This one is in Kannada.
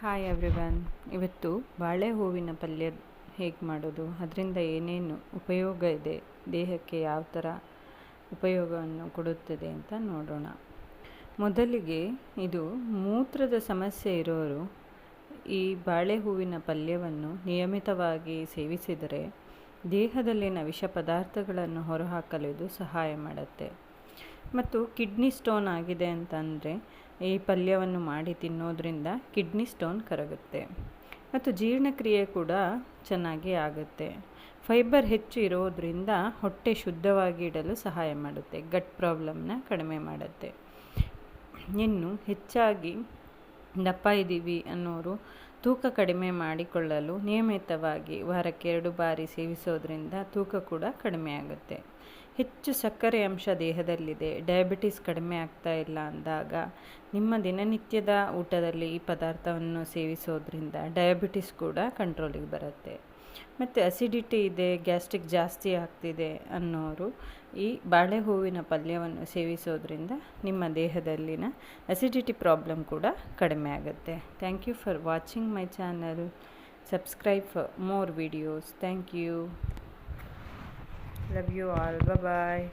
Hi everyone. ಇವತ್ತು ಬಾಳೆ ಹೂವಿನ ಪಲ್ಯ ಹೇಗೆ ಮಾಡೋದು, ಅದರಿಂದ ಏನೇನು ಉಪಯೋಗ ಇದೆ, ದೇಹಕ್ಕೆ ಯಾವ ಥರ ಉಪಯೋಗವನ್ನು ಕೊಡುತ್ತದೆ ಅಂತ ನೋಡೋಣ. ಮೊದಲಿಗೆ ಇದು ಮೂತ್ರದ ಸಮಸ್ಯೆ ಇರೋರು ಈ ಬಾಳೆ ಹೂವಿನ ಪಲ್ಯವನ್ನು ನಿಯಮಿತವಾಗಿ ಸೇವಿಸಿದರೆ ದೇಹದಲ್ಲಿನ ವಿಷ ಪದಾರ್ಥಗಳನ್ನು ಹೊರಹಾಕಲು ಇದು ಸಹಾಯ ಮಾಡುತ್ತೆ. ಮತ್ತು ಕಿಡ್ನಿ ಸ್ಟೋನ್ ಆಗಿದೆ ಅಂತಂದರೆ ಈ ಪಲ್ಯವನ್ನು ಮಾಡಿ ತಿನ್ನೋದ್ರಿಂದ ಕಿಡ್ನಿ ಸ್ಟೋನ್ ಕರಗುತ್ತೆ ಮತ್ತು ಜೀರ್ಣಕ್ರಿಯೆ ಕೂಡ ಚೆನ್ನಾಗಿ ಆಗುತ್ತೆ. ಫೈಬರ್ ಹೆಚ್ಚು ಇರೋದರಿಂದ ಹೊಟ್ಟೆ ಶುದ್ಧವಾಗಿ ಇಡಲು ಸಹಾಯ ಮಾಡುತ್ತೆ, ಗಟ್ ಪ್ರಾಬ್ಲಮ್ನ ಕಡಿಮೆ ಮಾಡುತ್ತೆ. ಇನ್ನು ಹೆಚ್ಚಾಗಿ ದಪ್ಪ ಇದ್ದೀವಿ ಅನ್ನೋರು ತೂಕ ಕಡಿಮೆ ಮಾಡಿಕೊಳ್ಳಲು ನಿಯಮಿತವಾಗಿ ವಾರಕ್ಕೆ 2 ಬಾರಿ ಸೇವಿಸೋದ್ರಿಂದ ತೂಕ ಕೂಡ ಕಡಿಮೆ ಆಗುತ್ತೆ. ಹೆಚ್ಚು ಸಕ್ಕರೆ ಅಂಶ ದೇಹದಲ್ಲಿದೆ, ಡಯಾಬಿಟಿಸ್ ಕಡಿಮೆ ಆಗ್ತಾ ಇಲ್ಲ ಅಂದಾಗ ನಿಮ್ಮ ದಿನನಿತ್ಯದ ಊಟದಲ್ಲಿ ಈ ಪದಾರ್ಥವನ್ನು ಸೇವಿಸೋದ್ರಿಂದ ಡಯಾಬಿಟಿಸ್ ಕೂಡ ಕಂಟ್ರೋಲಿಗೆ ಬರುತ್ತೆ. ಮತ್ತು ಅಸಿಡಿಟಿ ಇದೆ, ಗ್ಯಾಸ್ಟ್ರಿಕ್ ಜಾಸ್ತಿ ಆಗ್ತಿದೆ ಅನ್ನೋರು ಈ ಬಾಳೆ ಹೂವಿನ ಪಲ್ಯವನ್ನು ಸೇವಿಸೋದ್ರಿಂದ ನಿಮ್ಮ ದೇಹದಲ್ಲಿನ ಅಸಿಡಿಟಿ ಪ್ರಾಬ್ಲಮ್ ಕೂಡ ಕಡಿಮೆ ಆಗುತ್ತೆ. Thank you for watching my channel. Subscribe for more videos. Thank you. Love you all. Bye bye.